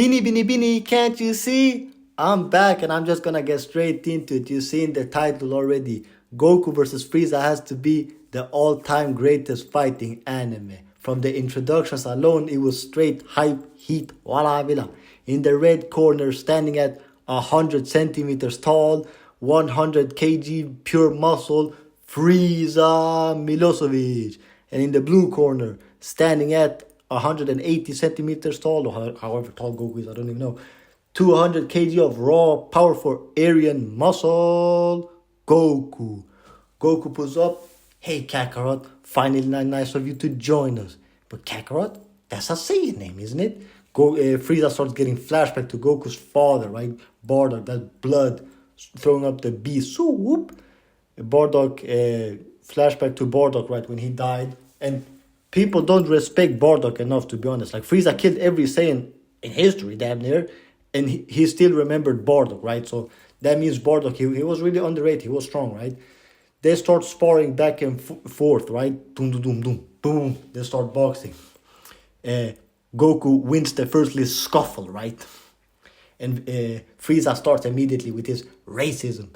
Beanie, beanie, beanie, can't you see? I'm back and I'm just gonna get straight into it. You've seen the title already. Goku versus Frieza has to be the all-time greatest fighting anime. From the introductions alone, it was straight hype, heat, wala villa. In the red corner, standing at 100 centimeters tall, 100 kg pure muscle, Frieza Milosevic. And in the blue corner, standing at 180 centimeters tall, or however tall Goku is, I don't even know. 200 kg of raw, powerful Aryan muscle, Goku. Goku pulls up, hey Kakarot, finally nice of you to join us. But Kakarot, that's a Saiyan name, isn't it? Frieza starts getting flashback to Goku's father, right? Bardock, that blood throwing up the beast. So whoop. Bardock, flashback to Bardock, right, when he died. And people don't respect Bardock enough, to be honest. Like, Frieza killed every Saiyan in history, damn near. And he still remembered Bardock, right? So that means Bardock, he was really underrated. He was strong, right? They start sparring back and forth, right? Doom, doom, doom, doom, boom. They start boxing. Goku wins the first little scuffle, right? And Frieza starts immediately with his racism.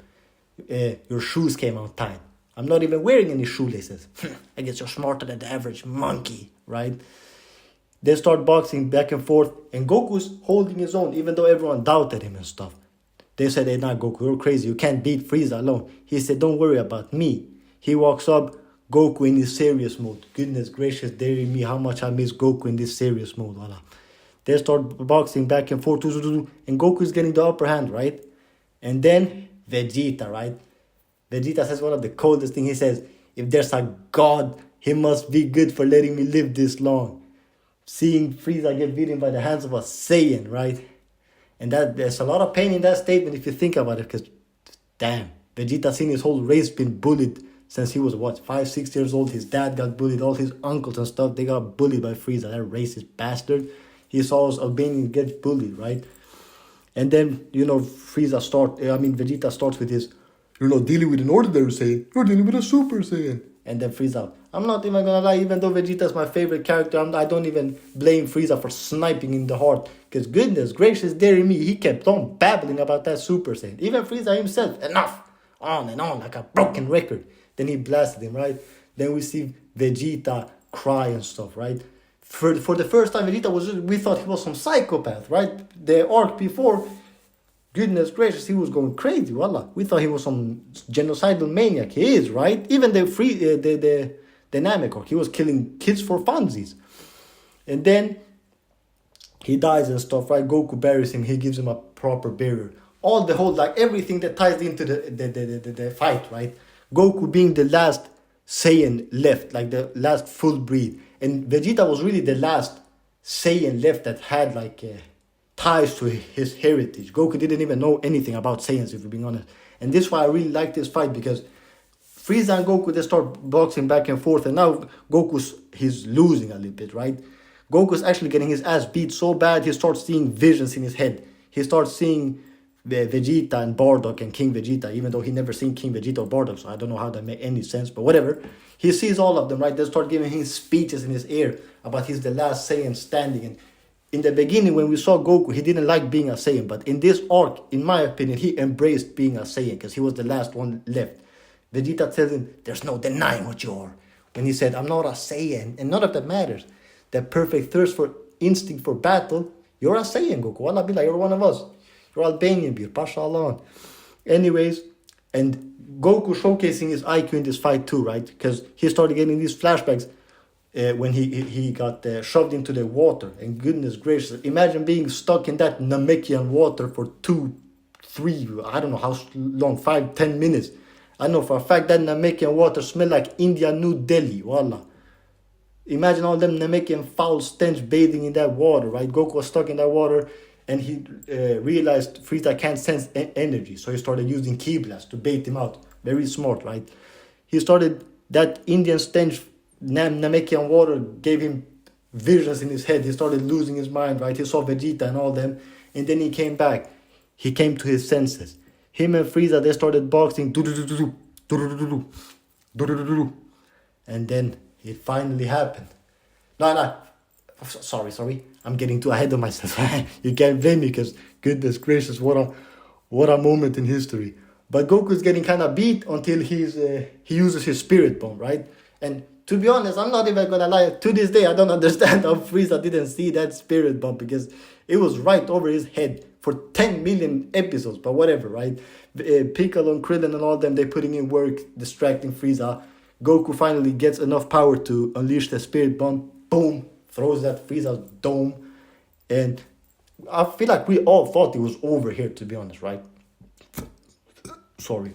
Your shoes came out tight. I'm not even wearing any shoelaces. I guess you're smarter than the average monkey, right? They start boxing back and forth, and Goku's holding his own, even though everyone doubted him and stuff. They said, hey, nah, Goku, you're crazy. You can't beat Frieza alone. He said, don't worry about me. He walks up, Goku in his serious mode. Goodness gracious, dearie me, how much I miss Goku in this serious mode. Voila. They start boxing back and forth, and Goku's getting the upper hand, right? And then Vegeta, right? Vegeta says one of the coldest things. He says, if there's a god, he must be good for letting me live this long. Seeing Frieza get beaten by the hands of a Saiyan, right? And that there's a lot of pain in that statement if you think about it, because damn, Vegeta seen his whole race been bullied since he was 5-6 years old. His dad got bullied, all his uncles and stuff, they got bullied by Frieza, that racist bastard. He saw his Albanian get bullied, right? And then, Vegeta starts with his, you're not dealing with an ordinary Saiyan, you're dealing with a Super Saiyan. And then Frieza, I'm not even gonna lie, even though Vegeta's my favorite character, I don't even blame Frieza for sniping in the heart. Because goodness gracious, dear me, he kept on babbling about that Super Saiyan. Even Frieza himself, enough, on and on, like a broken record. Then he blasted him, right? Then we see Vegeta cry and stuff, right? For the first time, we thought he was some psychopath, right? The arc before, goodness gracious, he was going crazy, wallah. We thought he was some genocidal maniac. He is, right? Even the Namek arc, he was killing kids for funsies. And then he dies and stuff, right? Goku buries him. He gives him a proper burial. All the whole, like, everything that ties into the fight, right? Goku being the last Saiyan left, like the last full breed. And Vegeta was really the last Saiyan left that had, like, ties to his heritage. Goku didn't even know anything about Saiyans, if we're being honest. And this is why I really like this fight, because Frieza and Goku, they start boxing back and forth, and now he's losing a little bit, right? Goku's actually getting his ass beat so bad, he starts seeing visions in his head. He starts seeing Vegeta and Bardock and King Vegeta, even though he never seen King Vegeta or Bardock, so I don't know how that made any sense, but whatever. He sees all of them, right? They start giving him speeches in his ear about he's the last Saiyan standing. And in the beginning, when we saw Goku, he didn't like being a Saiyan, but in this arc, in my opinion, he embraced being a Saiyan because he was the last one left. Vegeta tells him, there's no denying what you are. When he said, I'm not a Saiyan, and none of that matters. That perfect thirst for instinct for battle, you're a Saiyan, Goku. Allah Billah, you're one of us. You're Albanian, bir, Pasha Allah. Anyways, and Goku showcasing his IQ in this fight too, right? Because he started getting these flashbacks when he got shoved into the water. And goodness gracious, imagine being stuck in that Namekian water for 2, 3, I don't know how long, 5, 10 minutes. I know for a fact that Namekian water smelled like India, New Delhi, wallah. Imagine all them Namekian foul stench bathing in that water, right? Goku was stuck in that water, and he realized Frieza can't sense energy, so he started using Ki Blast to bait him out. Very smart, right? He started, that Indian stench Namekian water gave him visions in his head. He started losing his mind, right? He saw Vegeta and all them, and then he came back. He came to his senses. Him and Frieza, they started boxing, and then it finally happened. No, Sorry. I'm getting too ahead of myself. You can't blame me because goodness gracious, what a moment in history. But Goku's getting kind of beat until he uses his spirit bomb, right? And to be honest, I'm not even gonna lie. To this day, I don't understand how Frieza didn't see that spirit bomb because it was right over his head for 10 million episodes. But whatever, right? Piccolo and Krillin and all them, they're putting in work, distracting Frieza. Goku finally gets enough power to unleash the spirit bomb. Boom, throws that Frieza's dome, and I feel like we all thought it was over here. To be honest, right? Sorry.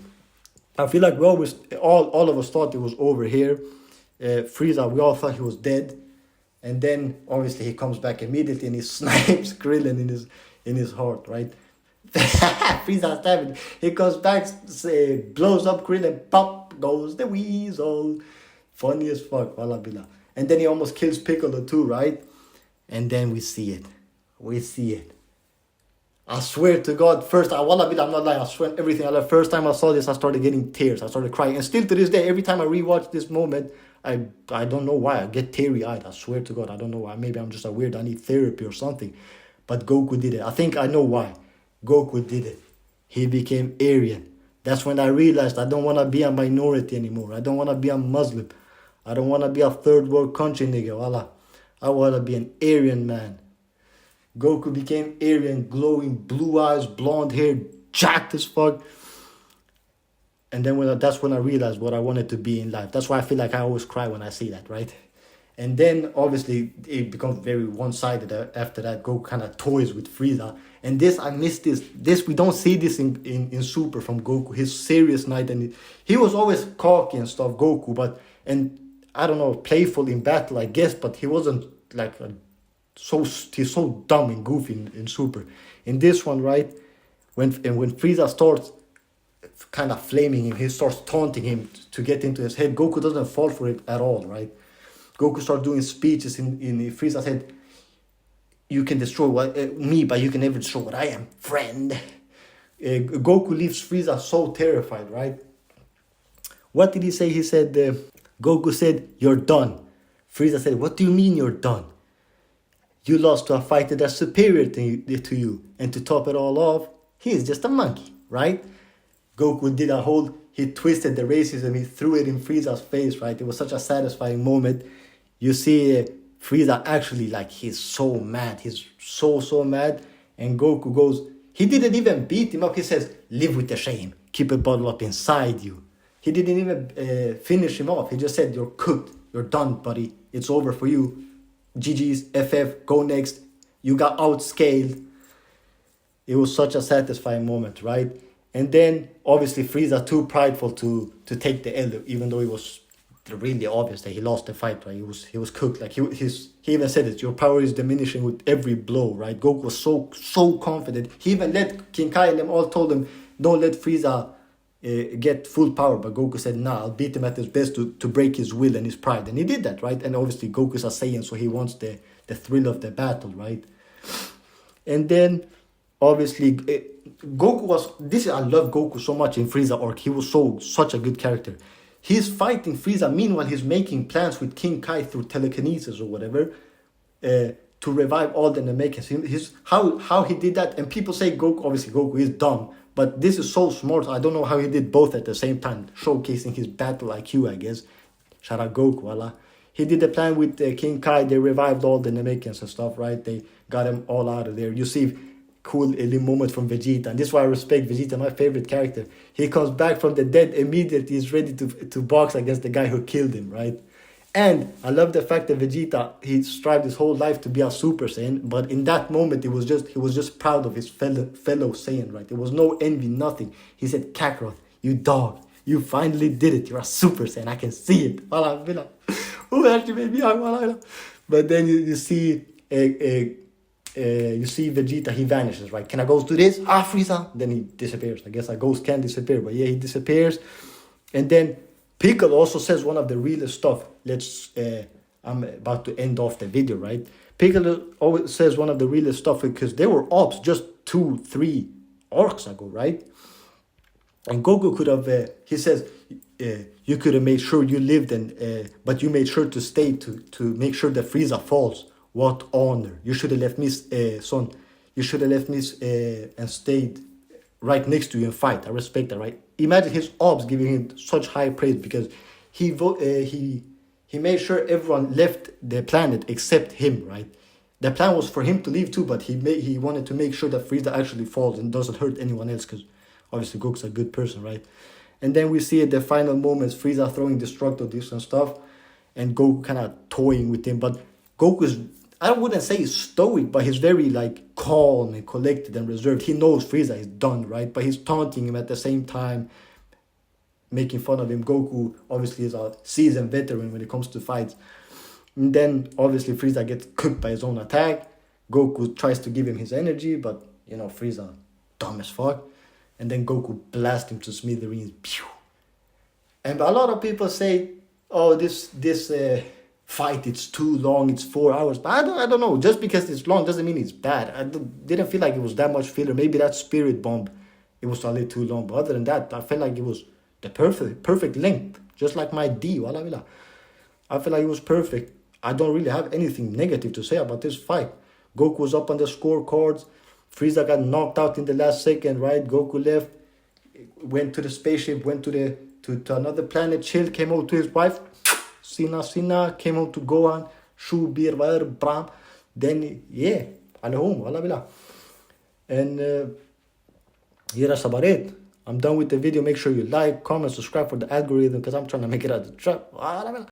I feel like we always, all of us thought it was over here. Frieza, we all thought he was dead, and then obviously he comes back immediately and he snipes Krillin in his heart, right? Frieza stabbing. He comes back, blows up Krillin, pop goes the weasel. Funny as fuck, walla billah. And then he almost kills Piccolo too, right? And then we see it. I swear to God, first, I'm not lying, I swear everything. First time I saw this, I started getting tears. I started crying. And still to this day, every time I rewatch this moment, I don't know why. I get teary-eyed. I swear to God, I don't know why. Maybe I'm just a weird, I need therapy or something. But Goku did it. I think I know why. Goku did it. He became Aryan. That's when I realized I don't want to be a minority anymore. I don't want to be a Muslim. I don't want to be a third world country nigga. Wallah. I want to be an Aryan man. Goku became Aryan, glowing, blue eyes, blonde hair, jacked as fuck. And then that's when I realized what I wanted to be in life. That's why I feel like I always cry when I see that, right? And then, obviously, it becomes very one-sided after that. Goku kind of toys with Frieza. And this, I miss this. This, we don't see this in Super from Goku. His serious night. And he was always cocky and stuff, Goku. And I don't know, playful in battle, I guess. But he wasn't like he's so dumb and goofy in Super. In this one, right, when Frieza starts kind of flaming him, he starts taunting him to get into his head. Goku doesn't fall for it at all, right? Goku starts doing speeches in Frieza's head. You can destroy me, but you can never destroy what I am, friend. Goku leaves Frieza so terrified, right? What did he say? He said, Goku said, "You're done." Frieza said, "What do you mean you're done? You lost to a fighter that's superior to you. And to top it all off, he is just a monkey, right?" Goku did he twisted the racism, he threw it in Frieza's face, right? It was such a satisfying moment. You see Frieza actually, like, he's so mad. He's so mad. And Goku goes, he didn't even beat him up. He says, "Live with the shame. Keep it bottled up inside you." He didn't even finish him off. He just said, "You're cooked. You're done, buddy. It's over for you. GG's, FF, go next. You got outscaled." It was such a satisfying moment, right? And then, obviously, Frieza too prideful to take the L, even though it was really obvious that he lost the fight, right? He was cooked. Like, he even said it, "Your power is diminishing with every blow," right? Goku was so confident. He even let King Kai and them all told him, "Don't let Frieza get full power." But Goku said, "Nah, I'll beat him at his best to break his will and his pride." And he did that, right? And obviously Goku's a Saiyan, so he wants the thrill of the battle, right? And then obviously I love Goku so much in Frieza arc. He was such a good character. He's fighting Frieza, meanwhile he's making plans with King Kai through telekinesis or whatever, to revive all the Namekians. How he did that, and people say Goku is dumb, but this is so smart. I don't know how he did both at the same time, showcasing his battle IQ, I guess. Shout out Goku, Allah. He did the plan with King Kai. They revived all the Namekians and stuff, right? They got him all out of there. You see cool moment from Vegeta, and this is why I respect Vegeta, my favorite character. He comes back from the dead immediately. He's ready to box against the guy who killed him, right? And I love the fact that Vegeta, he strived his whole life to be a Super Saiyan, but in that moment he was just proud of his fellow Saiyan, right? There was no envy, nothing. He said, "Kakarot, you dog, you finally did it. You're a Super Saiyan. I can see it." Who actually made me out? But then you see Vegeta, he vanishes, right? Can a ghost do this? Frieza. Then he disappears. I guess a ghost can disappear, but yeah, he disappears. And then Piccolo also says one of the realest stuff. I'm about to end off the video, right? Piccolo always says one of the realest stuff because they were ops just 2-3 arcs ago, right? And Goku could have, he says, you could have made sure you lived, but you made sure to stay to make sure that Frieza falls. What honor. You should have left me, son. You should have left me and stayed right next to you and fight. I respect that, right? Imagine his ops giving him such high praise because he made sure everyone left the planet except him, right? The plan was for him to leave too, but he wanted to make sure that Frieza actually falls and doesn't hurt anyone else because obviously Goku's a good person, right? And then we see at the final moments Frieza throwing destructo discs and stuff, and Goku kind of toying with him. But Goku's, I wouldn't say he's stoic, but he's very like calm and collected and reserved. He knows Frieza is done, right? But he's taunting him at the same time, making fun of him. Goku obviously is a seasoned veteran when it comes to fights. And then obviously Frieza gets cooked by his own attack. Goku tries to give him his energy, but you know Frieza dumb as fuck. And then Goku blasts him to smithereens. Pew! And a lot of people say, "Oh, this fight it's too long. It's 4 hours." But I don't know. Just because it's long doesn't mean it's bad. Didn't feel like it was that much filler. Maybe that spirit bomb, it was a little too long. But other than that, I felt like it was the perfect length. Just like my D. Wala wala. I feel like it was perfect. I don't really have anything negative to say about this fight. Goku was up on the scorecards. Frieza got knocked out in the last second, right? Goku left, went to the spaceship, went to another planet, chilled, came home to his wife. Sina, came home to Gohan, Shu, Bir, Bram. Then, yeah, على home, wala bila. And yeah, that's about it. I'm done with the video. Make sure you like, comment, subscribe for the algorithm because I'm trying to make it out of the trap.